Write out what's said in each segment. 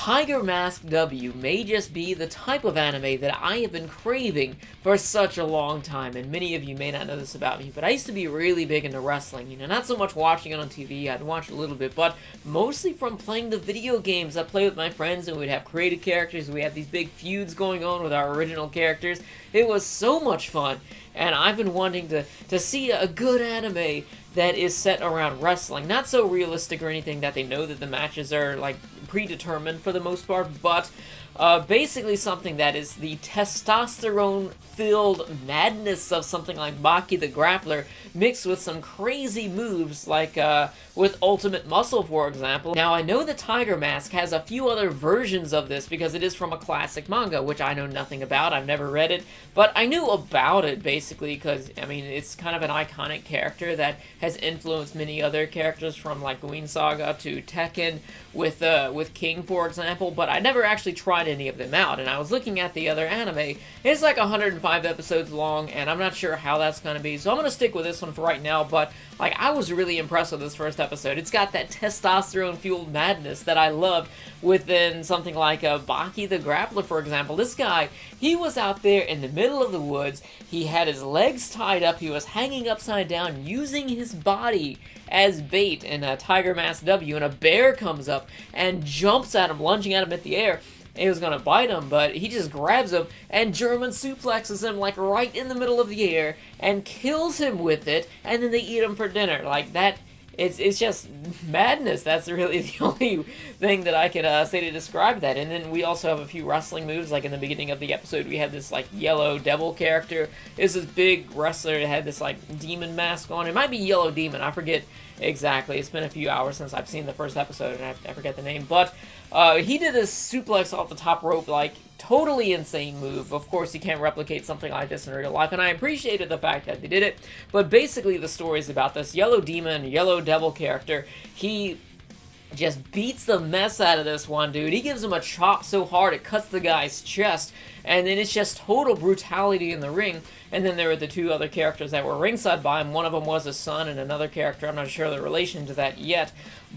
Tiger Mask W may just be the type of anime that I have been craving for such a long time, and many of you may not know this about me, but I used to be really big into wrestling, you know, not so much watching it on TV, I'd watch a little bit, but mostly from playing the video games. I play with my friends, and we'd have creative characters, we had these big feuds going on with our original characters. It was so much fun, and I've been wanting to see a good anime that is set around wrestling. Not so realistic or anything that they know that the matches are, like, predetermined for the most part, but basically something that is the testosterone-filled madness of something like Baki the Grappler, mixed with some crazy moves like with Ultimate Muscle, for example. Now, I know the Tiger Mask has a few other versions of this because it is from a classic manga, which I know nothing about. I've never read it, but I knew about it, basically, because, I mean, it's kind of an iconic character that has influenced many other characters from, like, Guin Saga to Tekken with King, for example, but I never actually tried any of them out, and I was looking at the other anime. It's like 105 episodes long, and I'm not sure how that's going to be, so I'm going to stick with this one for right now, but, like, I was really impressed with this first episode. It's got that testosterone-fueled madness that I loved within something like Baki the Grappler, for example. This guy, he was out there in the middle of the woods, he had his legs tied up, he was hanging upside down, using his body as bait in a Tiger Mask W, and a bear comes up and jumps at him, lunging at him at the air. He was gonna bite him, but he just grabs him and German suplexes him, like, right in the middle of the air and kills him with it, and then they eat him for dinner. Like, that, it's just madness. That's really the only thing that I could say to describe that. And then we also have a few wrestling moves, like in the beginning of the episode, we had this, like, yellow devil character. It's this big wrestler that had this, like, demon mask on. It might be Yellow Demon, I forget exactly. It's been a few hours since I've seen the first episode, and I forget the name, but he did this suplex off the top rope, like, totally insane move. Of course, you can't replicate something like this in real life, and I appreciated the fact that they did it, but basically the story is about this Yellow Demon, Yellow Devil character. He just beats the mess out of this one dude. He gives him a chop so hard it cuts the guy's chest, and then it's just total brutality in the ring. And then there were the two other characters that were ringside by him. One of them was his son, and another character, I'm not sure the relation to that yet.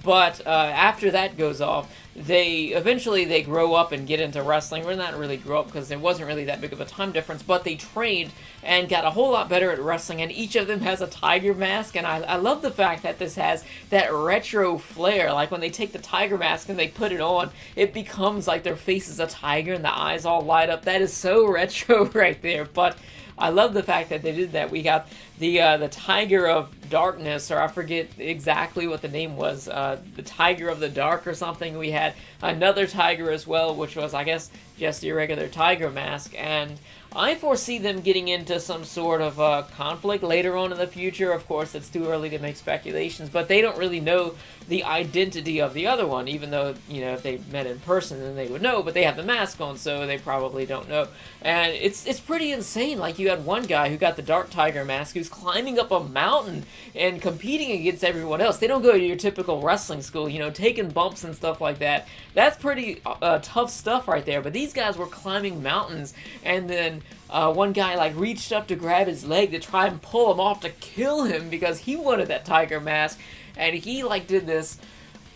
But after that goes off, they grow up and get into wrestling. Well, not really grow up, because there wasn't really that big of a time difference, but they trained and got a whole lot better at wrestling, and each of them has a tiger mask, and I love the fact that this has that retro flair. Like, when they take the tiger mask and they put it on, it becomes like their face is a tiger and the eyes all light up. That is so retro right there, but I love the fact that they did that. We got the Tiger of Darkness, or I forget exactly what the name was, the Tiger of the Dark or something. We had another tiger as well, which was, I guess, just the regular Tiger Mask, and I foresee them getting into some sort of conflict later on in the future. Of course, it's too early to make speculations, but they don't really know the identity of the other one, even though, you know, if they met in person, then they would know, but they have the mask on, so they probably don't know. And it's pretty insane. Like, you had one guy who got the Dark Tiger Mask who's climbing up a mountain and competing against everyone else. They don't go to your typical wrestling school, you know, taking bumps and stuff like that. That's pretty tough stuff right there, but these guys were climbing mountains, and then one guy, like, reached up to grab his leg to try and pull him off to kill him because he wanted that tiger mask, and he, like, did this,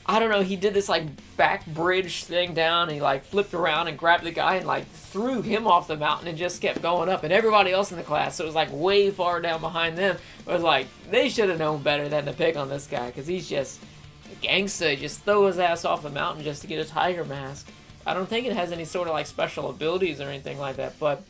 I don't know, he did this, like, back bridge thing down, and he, like, flipped around and grabbed the guy and, like, threw him off the mountain and just kept going up, and everybody else in the class, so it was, like, way far down behind them, was like, they should have known better than to pick on this guy, because he's just a gangster, just throw his ass off the mountain just to get a tiger mask. I don't think it has any sort of, like, special abilities or anything like that, but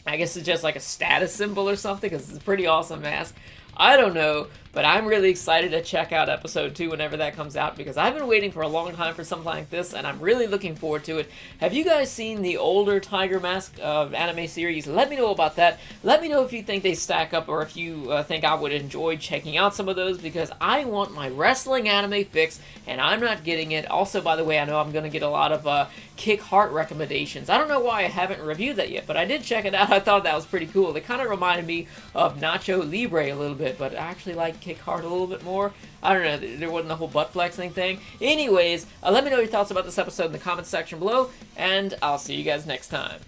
I guess it's just like a status symbol or something, because it's a pretty awesome mask. I don't know, but I'm really excited to check out episode 2 whenever that comes out, because I've been waiting for a long time for something like this, and I'm really looking forward to it. Have you guys seen the older Tiger Mask anime series? Let me know about that. Let me know if you think they stack up, or if you think I would enjoy checking out some of those, because I want my wrestling anime fix, and I'm not getting it. Also, by the way, I know I'm going to get a lot of Kick Heart recommendations. I don't know why I haven't reviewed that yet, but I did check it out. I thought that was pretty cool. It kind of reminded me of Nacho Libre a little bit, but I actually like Kick Heart a little bit more. I don't know, there wasn't the whole butt flexing thing. Anyways, let me know your thoughts about this episode in the comments section below, and I'll see you guys next time.